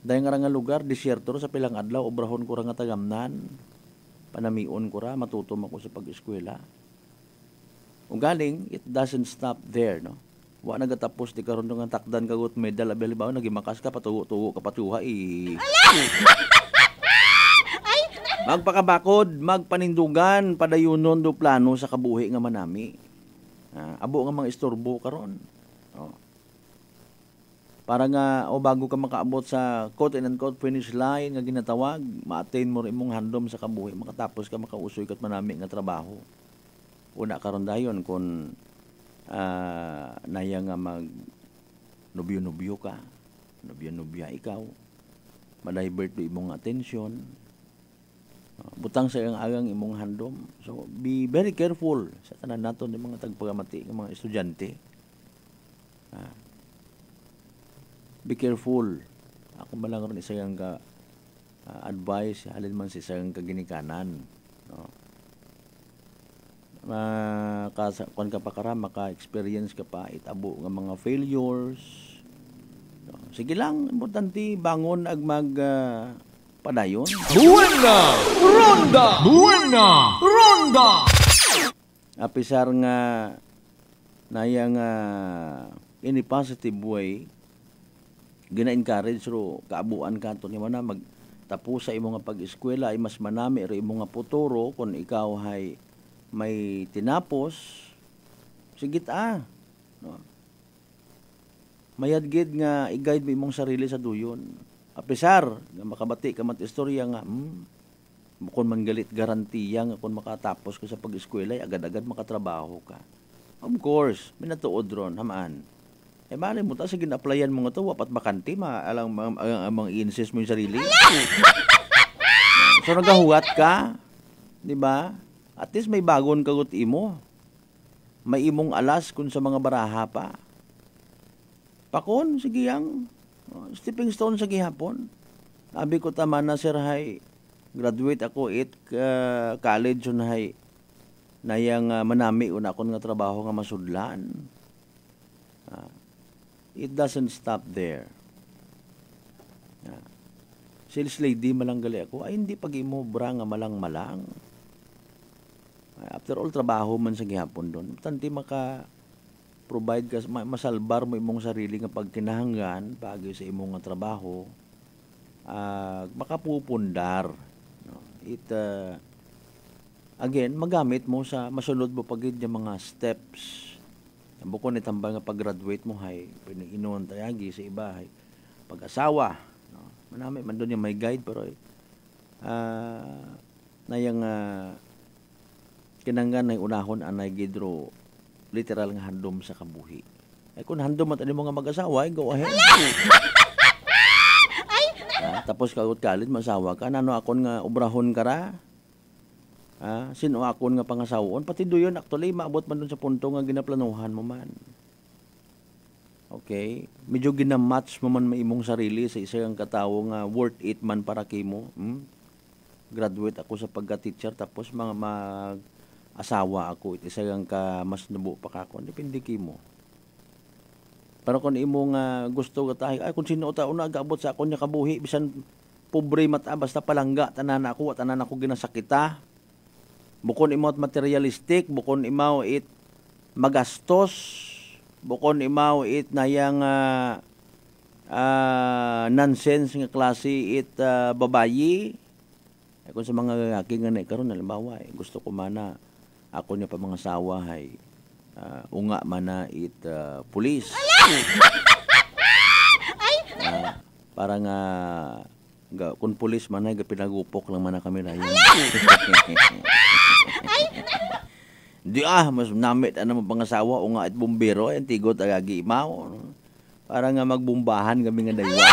Dahil nga lugar, disyerto sa pilang adlaw, obrahon ko ra nga tagamnan, panamion ko ra, matutom ako sa pag-eskwela. Kung galing, it doesn't stop there, no? Wa nagatapos di karon nga takdan kagot medal abel ba nagimakas ka patugo-tugo ka patuha Magpakabakod, magpanindugan, padayunon do plano sa kabuhi nga manami. Abo nga mga istorbo karon. Para nga bago ka makaabot sa quote and unquote finish line nga ginatawag, ma-attain mo rin imong handom sa kabuhi, makatapos ka makausoy kat manami nga trabaho. Una karon dayon kung naya nga mag nobyo-nobyo ka, nobyo-nobya ikaw, ma-divert do imong atensyon, butang sa iyang agang imong handom. So be very careful sa tanan naton ng mga tagpagamati ng mga estudyante. Be careful. Ako ba lang rin isang advice, halin man sa isang kaginikanan. No? Kung ka pa kara, maka-experience ka pa, itabo ng mga failures. No? Sige lang, importante, bangon ag padayon. Buena Ronda! Buena Ronda! Apisar nga nayang in a positive way, gina-encourage ro kaabuan kanto ni mana magtapos sa imo nga pag-eskwela ay mas manami ro imo nga futuro kung ikaw hay may tinapos sigit no? Mayad gid nga i-guide mo imong sarili sa duyon. Apisar nga makabati ka mat istorya nga kung man galit garantiya nga kung makatapos ka sa pag-eskwela ay agad-agad makatrabaho ka. Of course, minatuod ron hamaan. Mali mo ta sa gina-applyan mo nga to, wapat bakanti, alang mga i-insist mo yung sarili. So, nagahuwat ka, di ba? At least may bagon kagot imo. May imong alas kung sa mga baraha pa. Pakon, sige yang. Stepping stone sa gihapon. Sabi ko tama na, sir, hay, graduate ako college yun, hay, na yung manami una akong nga trabaho nga masudlan. It doesn't stop there. Sales lady malanggali ako, ay hindi pag-imobra nga malang-malang. After all, trabaho man sa gihapon doon. Tanti maka-provide ka, masalbar mo imong sarili nga pagkinahanggan pagi sa imong nga trabaho, makapupundar. No? Again, magamit mo sa masunod mo pagid yung mga steps. Bukod ni tambal nga pag-graduate mo hay, inuon tayagi sa iba hay, pag-asawa. No? Manami man doon yung may guide pero na yung kinanggan na unahon anay gidro literal nga handom sa kabuhi. Kung handom at mo nga mag-asawa, go ahead. Tapos kagot kalit masawa ka, nano akon nga obrahon ka ra? Sino akon nga pangasawon, pati doon actually maabot man doon sa punto nga ginaplanuhan mo man. Okay, medyo ginamatch mo man maimong sarili sa isang katawo nga worth it man para kimo. Graduate ako sa pagka-teacher tapos mag-asawa ako, isang ka mas nubo pa kako, depende kimo. Pero kung imo nga gusto ka tayo, ay kung sino ta una gaabot sa akon nya kabuhi bisan pobre mata basta palangga tanan ako ginasakita. Bukon imaw materialistic, bukon imaw it magastos, bukon imaw it nayang nonsense nga klase it babayi. Kung sa mga lalaki nga na karon halimbawa, gusto ko mana ako niya pa mga sawa hay unga mana it pulis. Para nga kung pulis man ay pinagupok lang man na kami na yun. Di mas namit mo pangasawa o nga at bumbero, tigot agagi imaw. Para nga magbumbahan kami nga daywa.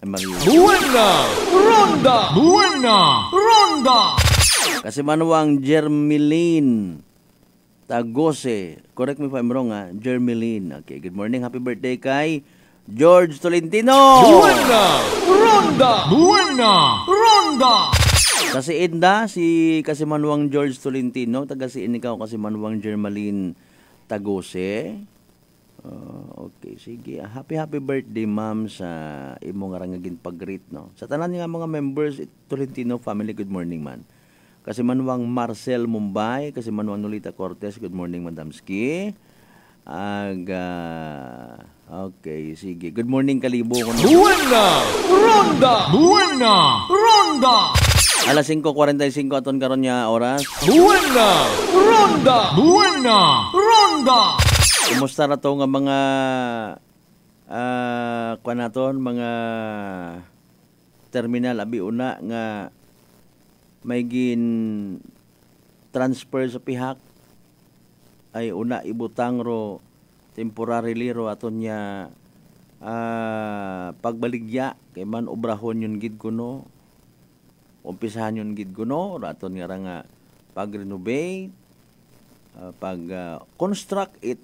Ay, Mario. Buena Ronda. Kasi manuang Jermeline Tagose. Correct me if I'm wrong, ha? Jermeline. Okay, good morning. Happy birthday kay George Tolentino. Buena Ronda. Kasi Inda, si Kasimanwang George Tolentino, taga si ikaw Kasimanwang Jermeline Tagose. Okay, sige. Happy birthday, ma'am, sa imong arangagin pag-greet, no? Sa tanan nga mga members, Tolentino family, good morning, man. Kasimanwang Marcel Mumbai, Kasimanwang Nolita Cortez, good morning, Madam Ski. Okay, sige. Good morning, Kalibo. Buena Ronda. Alas 5:45 aton karon nya oras. Buena Ronda. Kumusta na to nga mga mga terminal abi una nga may gin transfer sa pihak ay una ibutang ro temporarily ro aton nya pagbaligya kay man obrahon yun gid kuno. Umpisahan yun gid kuno aton nga pag-renovate, pag-construct it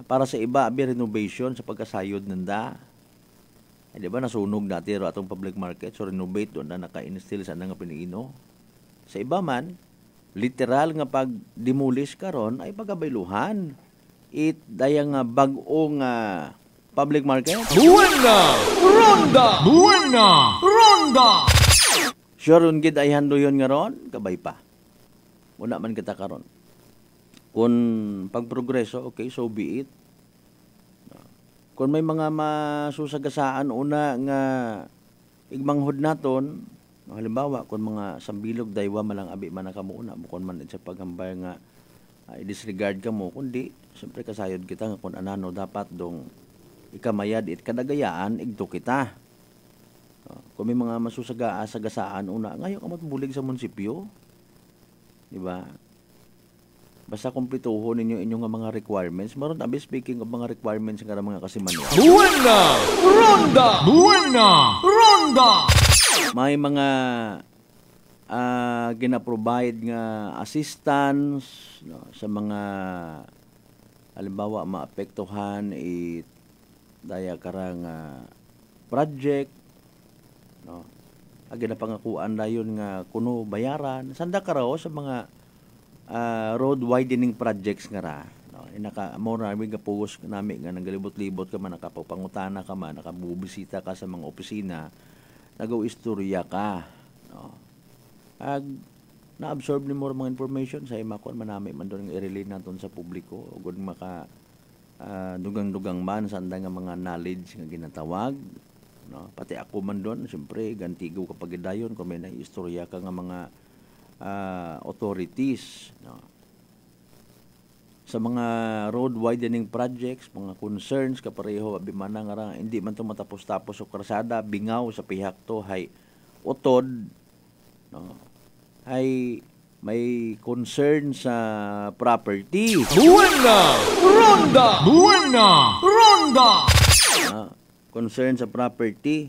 para sa iba abi renovation sa pagkasayod nanda. Ay, di ba nasunog dati ro atong public market so renovate doon na naka-install sa nga piniino. Sa iba man literal nga pag-demolish karon ay pagabayluhan. It dayang bag-ong public market. Buena Ronda. Sure yun gid ay hando yun nga ron, kabay pa. Una man kita karon. Kung pagprogreso, okay, so be it. Kung may mga masusagasaan una nga igmanghod naton, halimbawa kung mga sambilog daywa man lang abi man nakamuuna, kung man sa paghambay nga i-disregard ka mo, kundi siyempre kasayod kita nga kung anano dapat dong ikamayad it kadagayaan igto kita. Kung may mga masusagasaan una, ngayon ka matbulig sa munisipyo. Di ba? Basta kumplituhon ninyo inyong mga requirements. Maroon tabi speaking of mga requirements nga mga kasimanwa. Buena Ronda. May mga gina-provide nga assistance sa mga halimbawa maapektuhan daya karang project no. Agi na pangakuan dayon nga kuno bayaran. Sanda ka raw sa mga road widening projects nga ra. No, inaka mo na mi gapugos nami nga nagalibot-libot ka man nakapangutana ka man, nakabubisita ka sa mga opisina, nagaw-istorya ka, no. Na-absorb ni mo mga information sa imakon manami man doon nga i-relay naton sa publiko ug maka dugang-dugang man sanda nga mga knowledge nga ginatawag. No, pati ako man doon, siyempre, gantigo kapag dayon kung may na-istorya ka nga mga authorities. No. Sa mga road widening projects, mga concerns, kapareho, abimana nga hindi man ito matapos-tapos o karsada, bingaw sa pihak to, hay utod, no, ay may concern sa property. Buena Ronda. Concern sa property,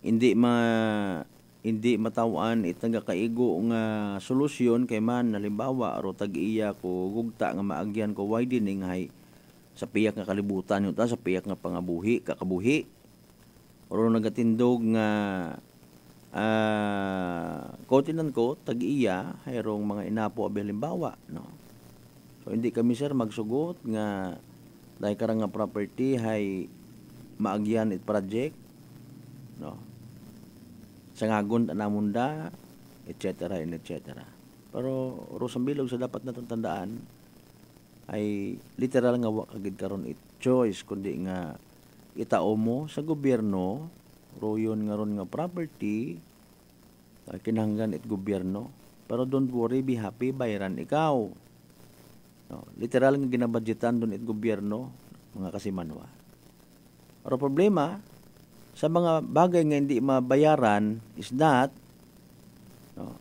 hindi matawan itanga kaigo nga solusyon kay man halimbawa aro tag-iya ko gugta nga maagyan ko widening hay sa piyak nga kalibutan yun sa piyak nga kakabuhi oro nagatindog nga kotinan ko tag-iya hayrong mga inapo abi halimbawa no. So hindi kami sir magsugot nga dahil karang nga property hay maagyan it project no sa ngagon namunda etc. Pero Rosambilog sa dapat natong tandaan ay literal nga wa kagid karon it choice kundi nga itao mo sa gobyerno royon nga ron nga property kinahanglan it gobyerno pero don't worry be happy bayaran ikaw no literal nga ginabudgetan don it gobyerno mga kasimanwa. Pero problema sa mga bagay nga hindi mabayaran is that no,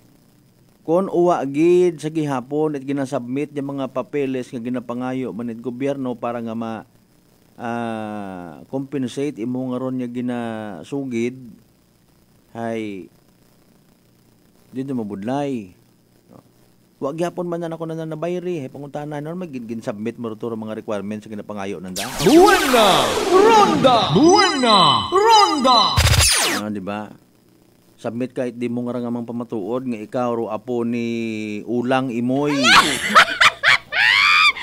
Kung uwa gid sa gihapon at ginasubmit yung mga papeles nga ginapangayo manid gobyerno para nga compensate imo nga ron nga ginasugid hay dito mabudlay. Wa gyapon man na ako na nabayri hay pangutanan non magin-submit mo to mga requirements sa ginapangayo nanda. Buena Ronda! Buena Ronda! Di ba? Submit kahit di mo nga rangamang pamatuod nga ikaw ro apo ni ulang imoy.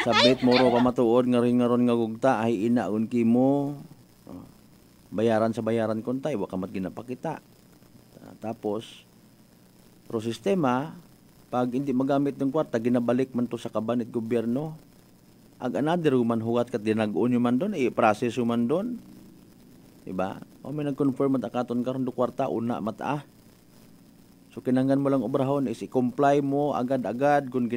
Submit mo ro pamatuod nga ring nga gugta ay inaon kimo. Bayaran sa bayaran kontay wa ka mat ginapakita. Tapos pro sistema pag hindi magamit ng kwarta ginabalik man to sa kabanit gobyerno. Ag another man huwat kat dinag-on man don i-process man don. Diba? O may nag-confirm at akaton karon do kwarta una mata. So kinanglan mo lang obrahon is i-comply mo agad-agad kung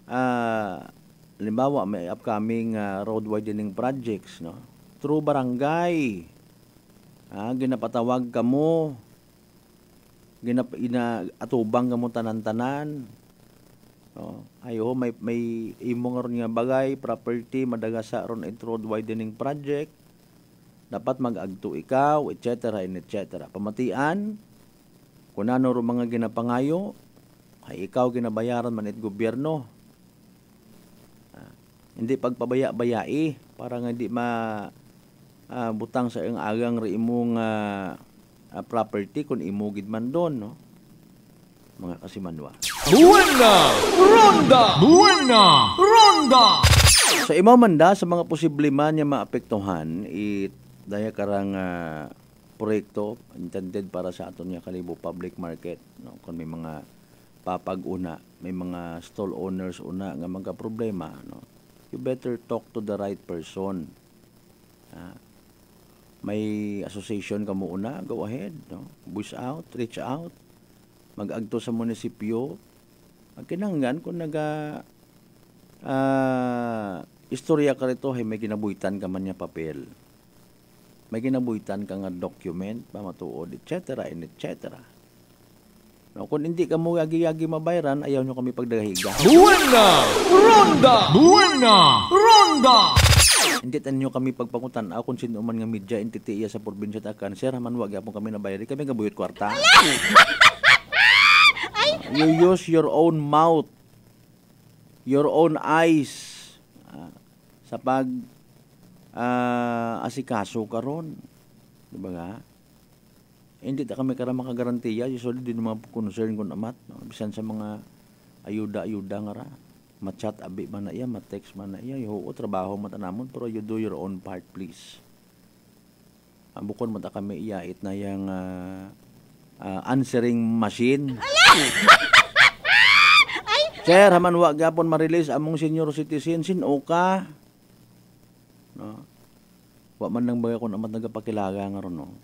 halimbawa may upcoming road widening projects, no? Through barangay. Ginapatawag ka mo. Atubang ka mo tanan-tanan. No? Ayo may imong ron nga bagay, property madagasa ron it road widening project. Dapat mag-agto ikaw, etc. Pamatian, kung ano ro mga ginapangayo, ay ikaw ginabayaran man it gobyerno. Hindi pagpabaya-bayai, para nga hindi butang sa iyong agang ri imong property kung imugid man doon, no? Mga kasimanwa. Buena Ronda! Buena Ronda! Sa imaw manda, sa mga posible man niya maapektuhan, daya karang proyekto intended para sa aton nga Kalibo public market, no? Kung may mga papag-una, may mga stall owners una nga mga problema, no? You better talk to the right person. May association ka mo una, go ahead, no? Voice out, reach out, mag-agto sa munisipyo. Magkinanggan kung istorya ka rito, may ginabuitan ka man niya papel. May ginabuitan ka nga document, pamatuod, etc. No, kung hindi ka mo yagi-yagi mabayaran, ayaw nyo kami pagdagahiga. Buena Ronda! Buena Ronda! Hindi tanyo kami pagpangutan kung sino man nga media entity iya sa probinsya takan. Sir, man wag yapon kami nabayari, kami gabuyot kwarta. You use your own mouth, your own eyes sa pag asikaso karon, di ba nga? Hindi ta kami kara makagarantiya usually din mga concern kun amat, no? Bisan sa mga ayuda nga ra, ma-chat abi man na iya, ma-text man na iya, yo trabaho man ta namon, pero you do your own part please. Bukod man ta kami iyait na yang answering machine. Sir, haman wa gyapon ma-release among senior citizen sino ka? No. Wa man lang bagay kun amat nagapakilaga nga ron, no.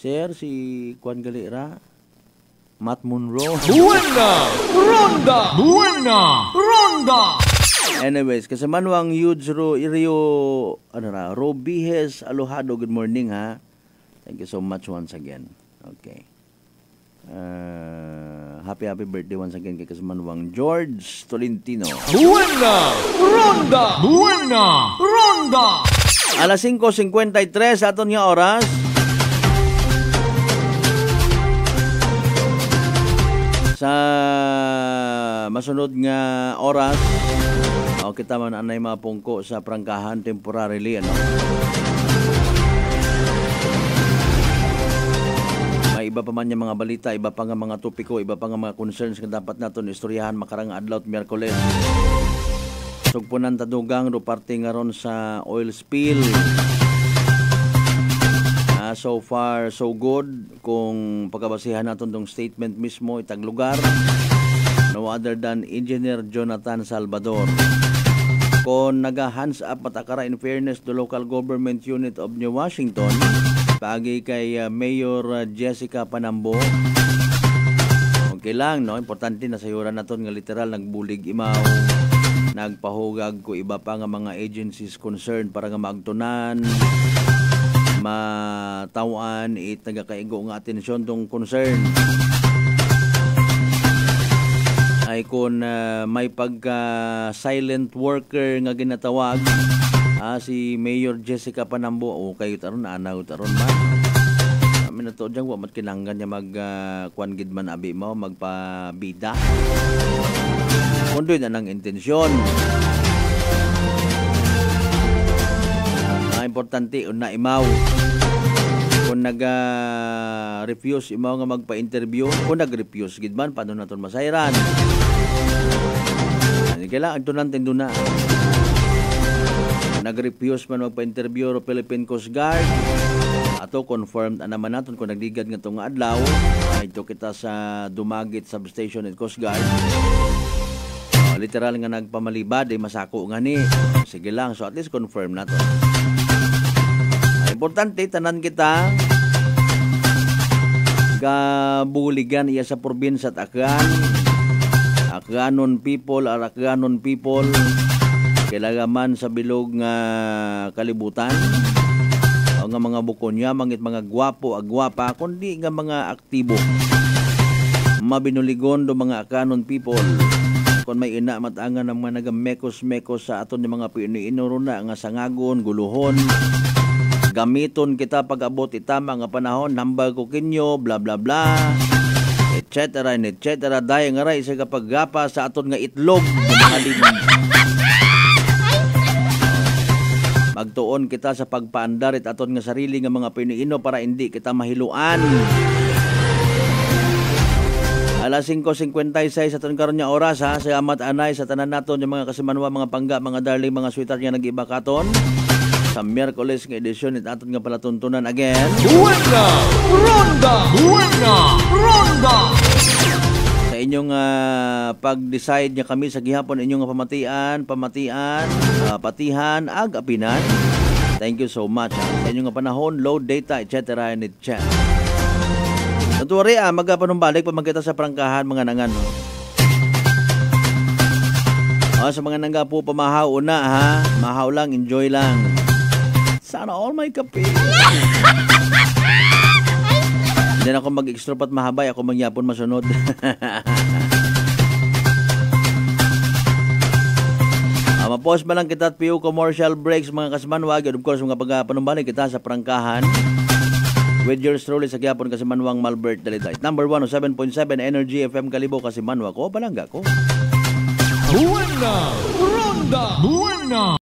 Sir, si Juan Galera, Matt Monroe. Buena Ronda! Buena Ronda! Anyways, kasamanwang huge Rio Robihes Alohado, good morning ha. Thank you so much once again. Okay. Happy birthday once again kay kasamanwang George Tolentino. Buena Ronda! Buena Ronda! Alas 5:53 aton nga oras. Sa masunod nga oras, kita man anay mapungko sa prangkahan temporarily, ano? May iba pa man yung mga balita, iba pa nga mga topiko, iba pa nga mga concerns nga dapat naton istoryahan makarang adlaw at Miyerkules. Sugpunan tadugang do parte nga ron sa oil spill. So far, so good. Kung pagkabasihan natin tong statement mismo, itag lugar, no other than Engineer Jonathan Salvador. Kung naga-hands up matakara in fairness to local government unit of New Washington, pagi kay Mayor Jessica Panambo, okay lang, no? Importante na sayuran natin nga literal nagbulig imaw, nagpahugag ko iba pa nga mga agencies concerned para nga maagtunan, matawan nagakaigo nga atensyon tong concern. Kung may pagka-silent worker nga ginatawag, si Mayor Jessica Panambo, okay, taron, anaw, taron man. Kami na to dyan, wamat kinanggan niya mag-kuan gidman abi mo, magpabida. Kundo yun ang intensyon. Importante, una imaw. Kung nag-refuse imaw nga magpa-interview, kung nag-refuse gidman, paano na ito masayran? Kailangan ito natin doon na. Nag-refuse man magpa-interview o Philippine Coast Guard, ato confirmed naman natin kung nagdigad nga itong adlaw, ito kita sa Dumagit Substation at Coast Guard. Literal nga nagpamalibad, masako nga ni. Sige lang, so at least confirm na to. Importante, tanan kita kabuligan iya sa probinsya at Akganon people, kailangan sa bilog nga kalibutan, o nga mga bukonya, mangit mga gwapo, agwapa, kundi nga mga aktibo, mabinuligon do mga Akganon people. Kung may ina matangan ng mga nagamekos-mekos sa aton ng mga pinuinuro na nga sangagon, guluhon, gamiton kita pag-abot itama nga panahon, hambal ko kinyo, bla bla bla, etc. Dahil nga rin sa kapaggapa sa aton nga itlog ng mga liman. Magtuon kita sa pagpaandar at aton nga sarili nga mga pinuino para hindi kita mahiluan. Alas 5:56 sa aton karon nga oras sa amat anay sa tanan naton yung mga kasimanwa, mga pangga, mga darling, mga sweetheart nga nag-iba katon. Sa Miyerkules nga edisyon at aton nga palatuntunan again. Buena Ronda! Sa inyong pag-decide niya kami sa gihapon inyong patihan, ag-apinan. Thank you so much. Sa inyong panahon, load data, etc. and etc. Natuwari magpanumbalik pa magkita sa prangkahan mga nangan. Sa mga nangga po pamahaw una ha. Mahaw lang, enjoy lang. Sana all may kape. Hindi na ako mag-extra pat mahabay. Ako magyapon masunod. Mapos ba lang kita at few commercial breaks mga kasmanwag. And of course, mga pagpanumbalik kita sa prangkahan. With yours truly sa Gyapon Kasimanwang Malbert Dalitay. Number 107.7 Energy FM Kalibo Kasimanwa ko. Palangga ko. Buena Ronda!